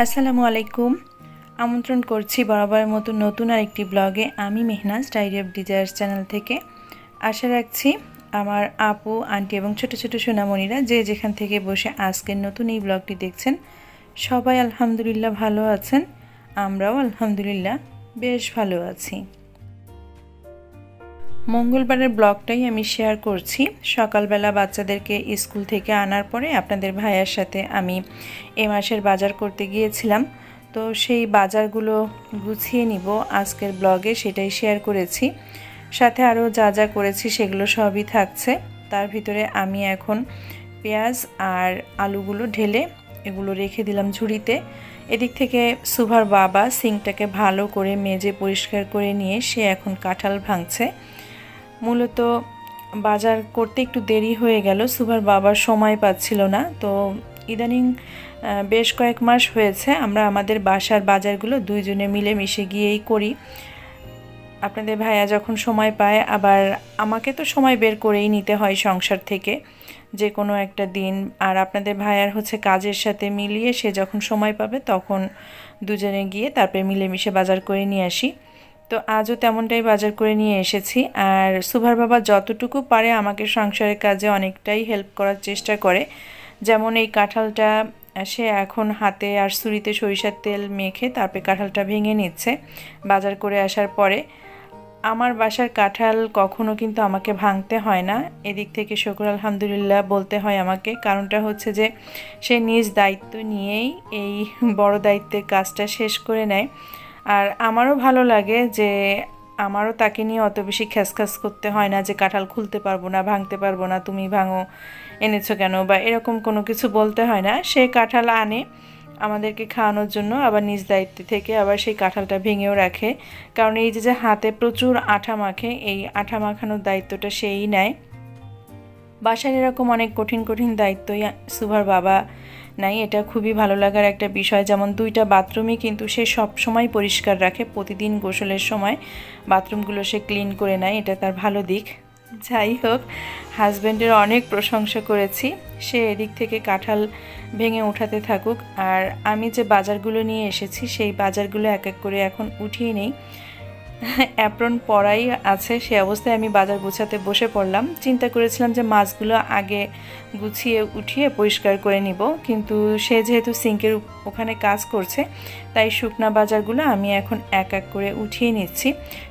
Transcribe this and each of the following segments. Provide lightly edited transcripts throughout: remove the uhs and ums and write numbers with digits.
আসসালামু আলাইকুম। আমন্ত্রণ করছি বরাবরের মতো নতুন আরেকটি ব্লগে। আমি Mehnaz diary of desires channel থেকে। আশা রাখছি আমার আপু, আন্টি এবং ছোট ছোট সোনামণিরা যে যেখান থেকে বসে আজকের নতুন এই ব্লগটি দেখছেন সবাই আলহামদুলিল্লাহ ভালো আছেন। আমরাও আলহামদুলিল্লাহ বেশ ভালো আছি। মঙ্গলবারের ব্লগটাই আমি শেয়ার করছি। সকালবেলা বাচ্চাদেরকে স্কুল থেকে আনার পরে আপনাদের ভাইয়ার সাথে আমি এ মাসের বাজার করতে গিয়েছিলাম। তো সেই বাজারগুলো গুছিয়ে নিব আজকের ব্লগে, সেটাই শেয়ার করেছি। সাথে আরও যা যা করেছি সেগুলো সবই থাকছে। তার ভিতরে আমি এখন পেঁয়াজ আর আলুগুলো ঢেলে এগুলো রেখে দিলাম ঝুড়িতে। এদিক থেকে সুভার বাবা সিঙ্কটাকে ভালো করে মেজে পরিষ্কার করে নিয়ে সে এখন কাঁঠাল ভাঙছে। মূলত বাজার করতে একটু দেরি হয়ে গেল, সুভার বাবার সময় পাচ্ছিল না। তো ইদানিং বেশ কয়েক মাস হয়েছে আমরা আমাদের বাসার বাজারগুলো দুইজনে মিলেমিশে গিয়েই করি। আপনাদের ভাইয়া যখন সময় পায়, আবার আমাকে তো সময় বের করেই নিতে হয় সংসার থেকে যে কোনো একটা দিন। আর আপনাদের ভাইয়ার হচ্ছে কাজের সাথে মিলিয়ে সে যখন সময় পাবে তখন দুজনে গিয়ে তারপরে মিলেমিশে বাজার করে নিয়ে আসি। তো আজও তেমনটাই বাজার করে নিয়ে এসেছি। আর সুভার বাবা যতটুকু পারে আমাকে সংসারের কাজে অনেকটাই হেল্প করার চেষ্টা করে। যেমন এই কাঁঠালটা সে এখন হাতে আর ছুরিতে সরিষার তেল মেখে তারপরে কাঁঠালটা ভেঙে নিচ্ছে বাজার করে আসার পরে। আমার বাসার কাঁঠাল কখনো কিন্তু আমাকে ভাঙতে হয় না, এদিক থেকে শুকর আলহামদুলিল্লাহ বলতে হয় আমাকে। কারণটা হচ্ছে যে সে নিজ দায়িত্ব নিয়েই এই বড় দায়িত্বের কাজটা শেষ করে নেয়। আর আমারও ভালো লাগে যে আমারও তাকে নিয়ে অত বেশি খ্যাসখ্যাস করতে হয় না যে কাঁঠাল খুলতে পারবো না, ভাঙতে পারবো না, তুমি ভাঙো, এনেছো কেন, বা এরকম কোনো কিছু বলতে হয় না। সে কাঁঠাল আনে আমাদেরকে খাওয়ানোর জন্য, আবার নিজ দায়িত্ব থেকে আবার সেই কাঁঠালটা ভেঙেও রাখে। কারণ এই যে হাতে প্রচুর আঠা মাখে, এই আঠা মাখানোর দায়িত্বটা সেই নেয়। বাসার এরকম অনেক কঠিন কঠিন দায়িত্বই সুভার বাবা নাই, এটা খুবই ভালো লাগার একটা বিষয়। যেমন দুইটা বাথরুমই কিন্তু সে সব সময় পরিষ্কার রাখে, প্রতিদিন গোসলের সময় বাথরুমগুলো সে ক্লিন করে নেয়, এটা তার ভালো দিক। যাই হোক, হাজব্যান্ডের অনেক প্রশংসা করেছি, সে এদিক থেকে কাঁঠাল ভেঙে উঠাতে থাকুক। আর আমি যে বাজারগুলো নিয়ে এসেছি সেই বাজারগুলো এক এক করে এখন উঠিয়ে নেই। অ্যাপ্রন পরাই আছে, সে অবস্থায় আমি বাজার গুছাতে বসে পড়লাম। চিন্তা করেছিলাম যে মাছগুলো আগে গুছিয়ে উঠিয়ে পরিষ্কার করে নিব, কিন্তু সে যেহেতু সিঙ্কের ওখানে কাজ করছে তাই শুকনা বাজারগুলো আমি এখন এক এক করে উঠিয়ে নিচ্ছি।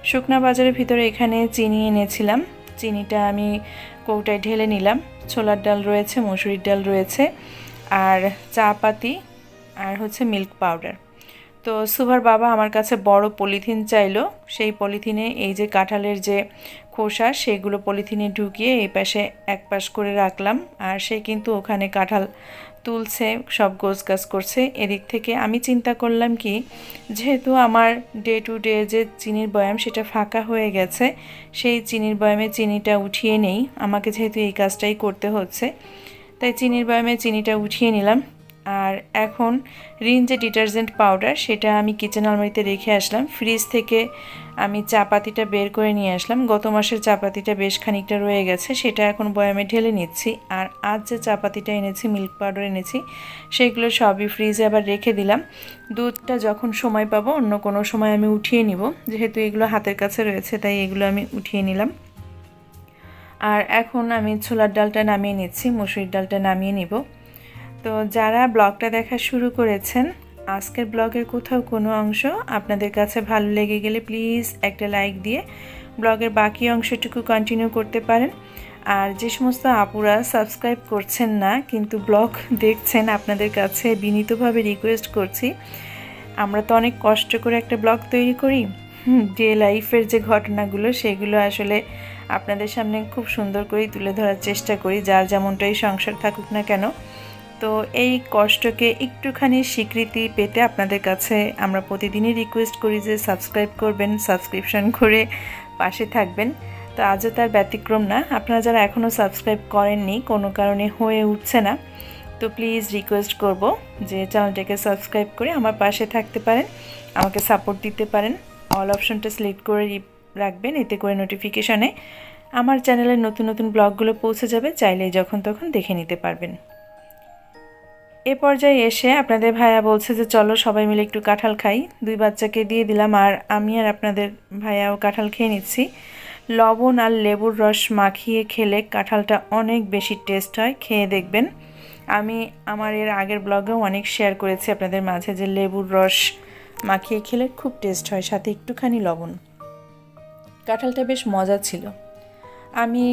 শুকনা বাজারের ভিতরে এখানে চিনি এনেছিলাম, চিনিটা আমি কৌটায় ঢেলে নিলাম। ছোলার ডাল রয়েছে, মসুরির ডাল রয়েছে, আর চা পাতি, আর হচ্ছে মিল্ক পাউডার। তো সুভার বাবা আমার কাছে বড় পলিথিন চাইলো, সেই পলিথিনে এই যে কাঁঠালের যে খোসা সেগুলো পলিথিনে ঢুকিয়ে এই পাশে এক পাশ করে রাখলাম। আর সে কিন্তু ওখানে কাঁঠাল তুলছে, সব গোছগাছ করছে। এদিক থেকে আমি চিন্তা করলাম কি, যেহেতু আমার ডে টু ডে যে চিনির বয়াম সেটা ফাঁকা হয়ে গেছে, সেই চিনির বয়ামে চিনিটা উঠিয়ে নেই, আমাকে যেহেতু এই কাজটাই করতে হচ্ছে তাই চিনির বয়ামে চিনিটা উঠিয়ে নিলাম। আর এখন রিন যে ডিটারজেন্ট পাউডার সেটা আমি কিচেন আলমারিতে রেখে আসলাম। ফ্রিজ থেকে আমি চা পাতিটা বের করে নিয়ে আসলাম, গত মাসের চা পাতিটা বেশ খানিকটা রয়ে গেছে, সেটা এখন বয়ামে ঢেলে নিচ্ছি। আর আজ যে চা পাতিটা এনেছি, মিল্ক পাউডার এনেছি, সেগুলো সবই ফ্রিজে আবার রেখে দিলাম। দুধটা যখন সময় পাবো অন্য কোনো সময় আমি উঠিয়ে নিব, যেহেতু এগুলো হাতের কাছে রয়েছে তাই এগুলো আমি উঠিয়ে নিলাম। আর এখন আমি ছোলার ডালটা নামিয়ে নিচ্ছি, মসুরির ডালটা নামিয়ে নিব। তো যারা ব্লগটা দেখা শুরু করেছেন, আজকের ব্লগের কোথাও কোনো অংশ আপনাদের কাছে ভালো লেগে গেলে প্লিজ একটা লাইক দিয়ে ব্লগের বাকি অংশটুকু কন্টিনিউ করতে পারেন। আর যে সমস্ত আপুরা সাবস্ক্রাইব করছেন না কিন্তু ব্লগ দেখছেন, আপনাদের কাছে বিনীতভাবে রিকোয়েস্ট করছি, আমরা তো অনেক কষ্ট করে একটা ব্লগ তৈরি করি, ডে লাইফের যে ঘটনাগুলো সেগুলো আসলে আপনাদের সামনে খুব সুন্দর করেই তুলে ধরার চেষ্টা করি, যার যেমনটাই সংসার থাকুক না কেন। তো এই কষ্টকে একটুখানি স্বীকৃতি পেতে আপনাদের কাছে আমরা প্রতিদিনই রিকোয়েস্ট করি যে সাবস্ক্রাইব করবেন, সাবস্ক্রিপশন করে পাশে থাকবেন। তো আজও তার ব্যতিক্রম না, আপনারা যারা এখনও সাবস্ক্রাইব করেননি, কোনো কারণে হয়ে উঠছে না, তো প্লিজ রিকোয়েস্ট করব যে চ্যানেলটাকে সাবস্ক্রাইব করে আমার পাশে থাকতে পারেন, আমাকে সাপোর্ট দিতে পারেন। অল অপশনটা সিলেক্ট করে রাখবেন, এতে করে নোটিফিকেশনে আমার চ্যানেলের নতুন নতুন ব্লগগুলো পৌঁছে যাবে, চাইলে যখন তখন দেখে নিতে পারবেন। এ পর্যায়ে এসে আপনাদের ভাইয়া বলছে যে চলো সবাই মিলে একটু কাঁঠাল খাই। দুই বাচ্চাকে দিয়ে দিলাম, আর আমি আর আপনাদের ভাইয়াও কাঁঠাল খেয়ে নিচ্ছি। লবণ আর লেবুর রস মাখিয়ে খেলে কাঁঠালটা অনেক বেশি টেস্ট হয়, খেয়ে দেখবেন। আমি আমার এর আগের ব্লগেও অনেক শেয়ার করেছি আপনাদের মাঝে যে লেবুর রস মাখিয়ে খেলে খুব টেস্ট হয়, সাথে একটুখানি লবণ। কাঁঠালটা বেশ মজা ছিল। আমি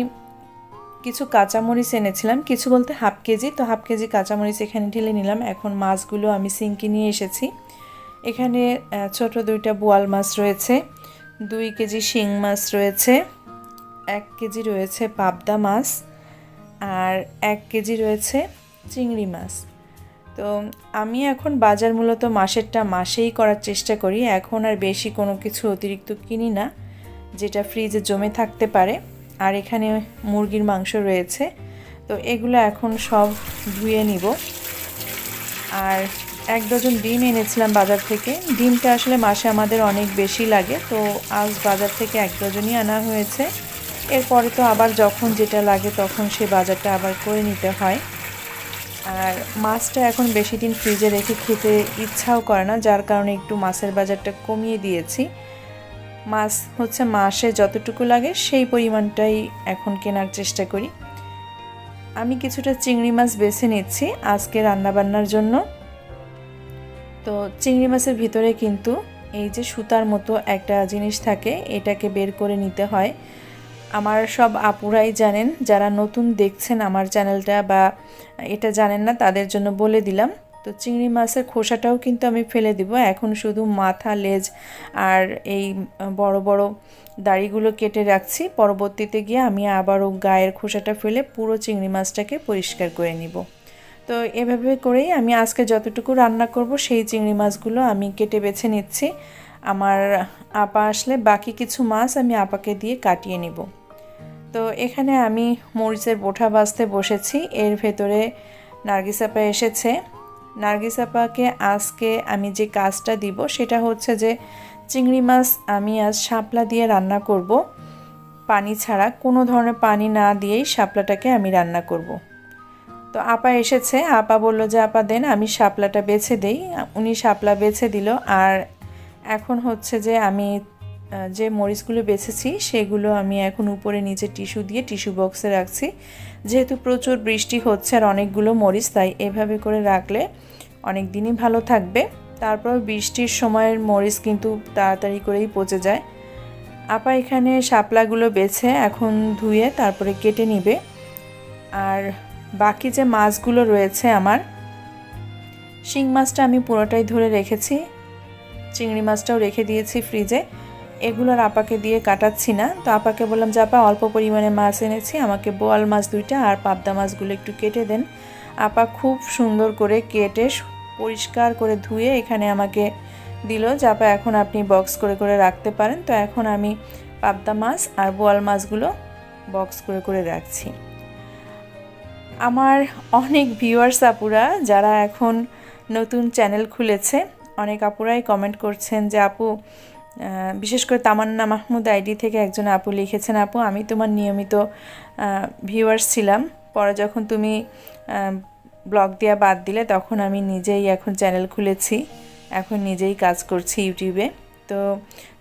কিছু কাঁচামরিচ এনেছিলাম, কিছু বলতে হাফ কেজি, তো হাফ কেজি কাঁচামরিচ এখানে ঢেলে নিলাম। এখন মাছগুলো আমি সিঙ্কি নিয়ে এসেছি। এখানে ছোট দুইটা বোয়াল মাছ রয়েছে, 2 কেজি শিং মাছ রয়েছে, 1 কেজি রয়েছে পাবদা মাছ, আর 1 কেজি রয়েছে চিংড়ি মাছ। তো আমি এখন বাজার মূলত মাসেরটা মাসেই করার চেষ্টা করি, এখন আর বেশি কোনো কিছু অতিরিক্ত কিনি না যেটা ফ্রিজে জমে থাকতে পারে। আর এখানে মুরগির মাংস রয়েছে, তো এগুলো এখন সব ধুয়ে নিব। আর 1 ডজন ডিম এনেছিলাম বাজার থেকে। ডিমটা আসলে মাসে আমাদের অনেক বেশি লাগে, তো আজ বাজার থেকে 1 ডজনই আনা হয়েছে। এরপরে তো আবার যখন যেটা লাগে তখন সে বাজারটা আবার করে নিতে হয়। আর মাছটা এখন বেশি দিন ফ্রিজে রেখে খেতে ইচ্ছাও করে না, যার কারণে একটু মাছের বাজারটা কমিয়ে দিয়েছি। মাছ হচ্ছে মাসে যতটুকু লাগে সেই পরিমাণটাই এখন কেনার চেষ্টা করি। আমি কিছুটা চিংড়ি মাছ বেছে নিচ্ছি আজকে রান্নাবান্নার জন্য। তো চিংড়ি মাছের ভিতরে কিন্তু এই যে সুতার মতো একটা জিনিস থাকে, এটাকে বের করে নিতে হয়। আমার সব আপুরাই জানেন, যারা নতুন দেখছেন আমার চ্যানেলটা বা এটা জানেন না তাদের জন্য বলে দিলাম। তো চিংড়ি মাছের খোসাটাও কিন্তু আমি ফেলে দিব, এখন শুধু মাথা, লেজ আর এই বড় বড় দাড়িগুলো কেটে রাখছি। পরবর্তীতে গিয়ে আমি আবারও গায়ের খোসাটা ফেলে পুরো চিংড়ি মাছটাকে পরিষ্কার করে নিব। তো এভাবে করেই আমি আজকে যতটুকু রান্না করব সেই চিংড়ি মাছগুলো আমি কেটে বেছে নিচ্ছি। আমার আপা আসলে বাকি কিছু মাছ আমি আপাকে দিয়ে কাটিয়ে নিব। তো এখানে আমি মরিচের বোঁটা ভাজতে বসেছি, এর ভেতরে নার্গিস আপা এসেছে। নার্গিস আপাকে আজকে আমি যে কাজটা দিব সেটা হচ্ছে যে চিংড়ি মাছ আমি আজ শাপলা দিয়ে রান্না করব, পানি ছাড়া, কোনো ধরনের পানি না দিয়েই শাপলাটাকে আমি রান্না করব। তো আপা এসেছে, আপা বলল যে আপা দেন আমি শাপলাটা বেছে দেই। উনি শাপলা বেছে দিল। আর এখন হচ্ছে যে আমি যে মরিচগুলো বেছেছি সেগুলো আমি এখন উপরে নিচে টিস্যু দিয়ে টিস্যু বক্সে রাখছি। যেহেতু প্রচুর বৃষ্টি হচ্ছে আর অনেকগুলো মরিচ, তাই এভাবে করে রাখলে অনেক দিনই ভালো থাকবে। তারপর বৃষ্টির সময়ের মরিচ কিন্তু তাড়াতাড়ি করেই পচে যায়। আপা এখানে শাপলাগুলো বেছে এখন ধুয়ে তারপরে কেটে নিবে। আর বাকি যে মাছগুলো রয়েছে আমার, শিং মাছটা আমি পুরোটাই ধরে রেখেছি, চিংড়ি মাছটাও রেখে দিয়েছি ফ্রিজে। এগুলোর আপাকে দিয়ে কাটাচ্ছি না। তো আপাকে বললাম যে আপা অল্প পরিমাণে মাছ এনেছি, আমাকে বোয়াল মাছ 2টা আর পাবদা মাছগুলো একটু কেটে দেন। আপা খুব সুন্দর করে কেটে পরিষ্কার করে ধুয়ে এখানে আমাকে দিল যে আপা এখন আপনি বক্স করে করে রাখতে পারেন। তো এখন আমি পাবদা মাছ আর বোয়াল মাছগুলো বক্স করে করে রাখছি। আমার অনেক ভিউয়ার্স আপুরা যারা এখন নতুন চ্যানেল খুলেছে, অনেক আপুরাই কমেন্ট করছেন যে আপু, বিশেষ করে তামান্না মাহমুদ আইডি থেকে একজন আপু লিখেছেন, আপু আমি তোমার নিয়মিত ভিউয়ার্স ছিলাম, পরে যখন তুমি ব্লগ দেওয়া বাদ দিলে তখন আমি নিজেই এখন চ্যানেল খুলেছি, এখন নিজেই কাজ করছি ইউটিউবে। তো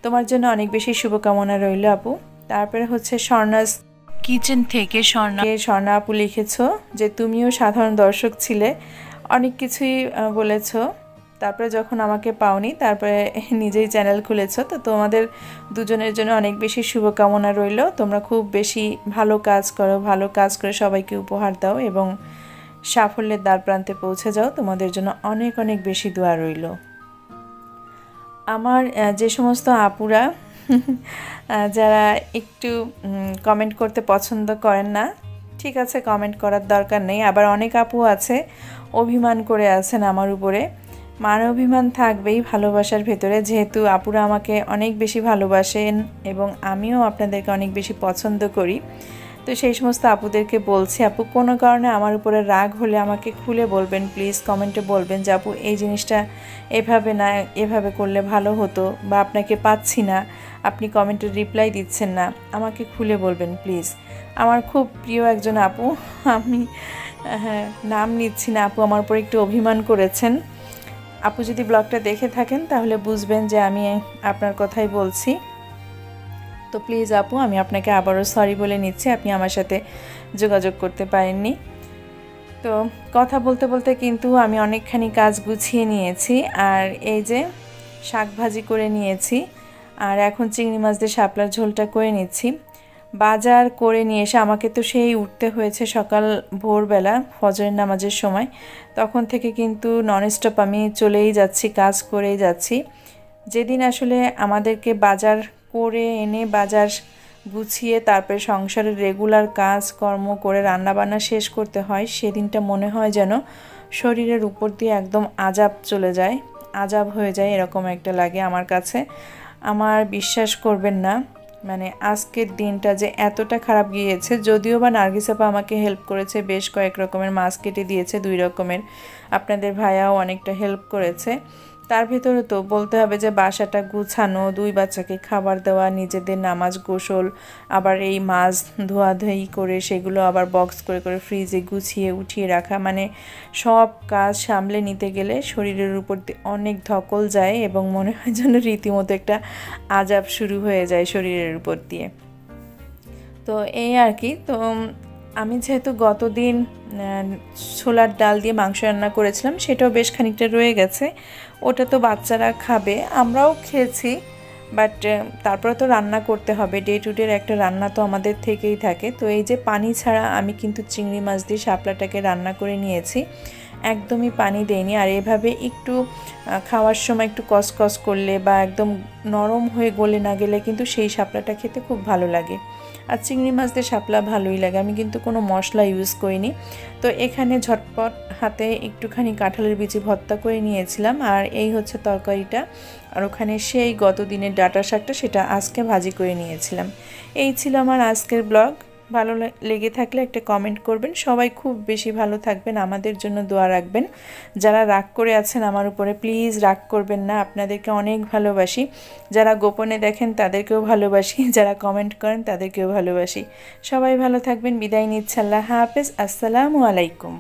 তোমার জন্য অনেক বেশি শুভকামনা রইল আপু। তারপরে হচ্ছে স্বর্ণাস কিচেন থেকে স্বর্ণা আপু লিখেছো যে তুমিও সাধারণ দর্শক ছিলে, অনেক কিছুই বলেছো, তারপরে যখন আমাকে পাওনি তারপরে নিজেই চ্যানেল খুলেছো। তো তোমাদের দুজনের জন্য অনেক বেশি শুভকামনা রইল। তোমরা খুব বেশি ভালো কাজ করো, ভালো কাজ করে সবাইকে উপহার দাও এবং সাফল্যের দ্বারপ্রান্তে পৌঁছে যাও। তোমাদের জন্য অনেক অনেক বেশি দোয়া রইল। আমার যে সমস্ত আপুরা যারা একটু কমেন্ট করতে পছন্দ করেন না, ঠিক আছে, কমেন্ট করার দরকার নেই। আবার অনেক আপু আছে অভিমান করে আছেন আমার উপরে। মান অভিমান থাকবেই ভালোবাসার ভেতরে, যেহেতু আপুরা আমাকে অনেক বেশি ভালোবাসেন এবং আমিও আপনাদেরকে অনেক বেশি পছন্দ করি। তো সেই সমস্ত আপুদেরকে বলছি, আপু কোনো কারণে আমার উপরে রাগ হলে আমাকে খুলে বলবেন প্লিজ, কমেন্টে বলবেন যে আপু এই জিনিসটা এভাবে না, এভাবে করলে ভালো হতো, বা আপনাকে পাচ্ছি না, আপনি কমেন্টে রিপ্লাই দিচ্ছেন না, আমাকে খুলে বলবেন প্লিজ। আমার খুব প্রিয় একজন আপু, আমি হ্যাঁ, নাম নিচ্ছি না, আপু আমার উপর একটু অভিমান করেছেন। আপু যদি ব্লগটা দেখে থাকেন তাহলে বুঝবেন যে আমি আপনার কথাই বলছি। তো প্লিজ আপু, আমি আপনাকে আবারও সরি বলে নিচ্ছি, আপনি আমার সাথে যোগাযোগ করতে পারেননি। তো কথা বলতে বলতে কিন্তু আমি অনেকখানি কাজ গুছিয়ে নিয়েছি। আর এই যে শাক ভাজি করে নিয়েছি, আর এখন চিংড়ি মাছ দিয়ে শাপলার ঝোলটা করে নিচ্ছি। বাজার করে নিয়ে এসে আমাকে তো সেই উঠতে হয়েছে সকাল ভোরবেলা ফজরের নামাজের সময়। তখন থেকে কিন্তু ননস্টপ আমি চলেই যাচ্ছি, কাজ করেই যাচ্ছি। যেদিন আসলে আমাদেরকে বাজার করে এনে বাজার গুছিয়ে তারপরে সংসারের রেগুলার কাজ কর্ম করে রান্নাবান্না শেষ করতে হয়, সেদিনটা মনে হয় যেন শরীরের উপর দিয়ে একদম আজাব চলে যায়, আজাব হয়ে যায়, এরকম একটা লাগে আমার কাছে। আমার বিশ্বাস করবেন না, মানে আজকের দিনটা যে এতটা খারাপ গিয়েছে। যদিও বা নার্গিস আপা আমাকে হেল্প করেছে, বেশ কয়েক রকমের মাছ কেটে দিয়েছে, 2 রকমের। আপনাদের ভাইয়াও অনেকটা হেল্প করেছে। তার ভিতরে তো বলতে হবে যে বাসাটা গুছানো, 2 বাচ্চাকে খাবার দেওয়া, নিজেদের নামাজ গোসল, আবার এই মাছ ধোয়াধুয়ি করে সেগুলো আবার বক্স করে করে ফ্রিজে গুছিয়ে উঠিয়ে রাখা, মানে সব কাজ সামলে নিতে গেলে শরীরের উপর দিয়ে অনেক ধকল যায় এবং মনে হয় যেন রীতিমতো একটা আজাব শুরু হয়ে যায় শরীরের উপর দিয়ে। তো এই আর কি। তো আমি যেহেতু গতদিন ছোলার ডাল দিয়ে মাংস রান্না করেছিলাম, সেটাও বেশ খানিকটা রয়ে গেছে। ওটা তো বাচ্চারা খাবে, আমরাও খেয়েছি, বাট তারপরে তো রান্না করতে হবে, ডে টু ডে একটা রান্না তো আমাদের থেকেই থাকে। তো এই যে পানি ছাড়া আমি কিন্তু চিংড়ি মাছ দিয়ে শাপলাটাকে রান্না করে নিয়েছি, একদমই পানি দেইনি। আর এভাবে একটু খাওয়ার সময় একটু কসকস করলে বা একদম নরম হয়ে গলে না গেলে কিন্তু সেই শাপলাটা খেতে খুব ভালো লাগে। আর চিংড়ি মাছ দিয়ে শাপলা ভালোই লাগে, আমি কিন্তু কোনো মশলা ইউজ করিনি। তো এখানে ঝটপট হাতে একটুখানি কাঁঠালের বিচি ভর্তা করে নিয়েছিলাম, আর এই হচ্ছে তরকারিটা। আর ওখানে সেই গত দিনের ডাঁটা শাকটা, সেটা আজকে ভাজি করে নিয়েছিলাম। এই ছিল আমার আজকের ব্লগ। ভালো লেগে থাকলে একটা কমেন্ট করবেন। সবাই খুব বেশি ভালো থাকবেন, আমাদের জন্য দোয়া রাখবেন। যারা রাগ করে আছেন আমার উপরে, প্লিজ রাগ করবেন না, আপনাদেরকে অনেক ভালোবাসি। যারা গোপনে দেখেন তাদেরকেও ভালোবাসি, যারা কমেন্ট করেন তাদেরকেও ভালোবাসি। সবাই ভালো থাকবেন, বিদায় নিচ্ছি, আল্লাহ হাফেজ, আসসালামু আলাইকুম।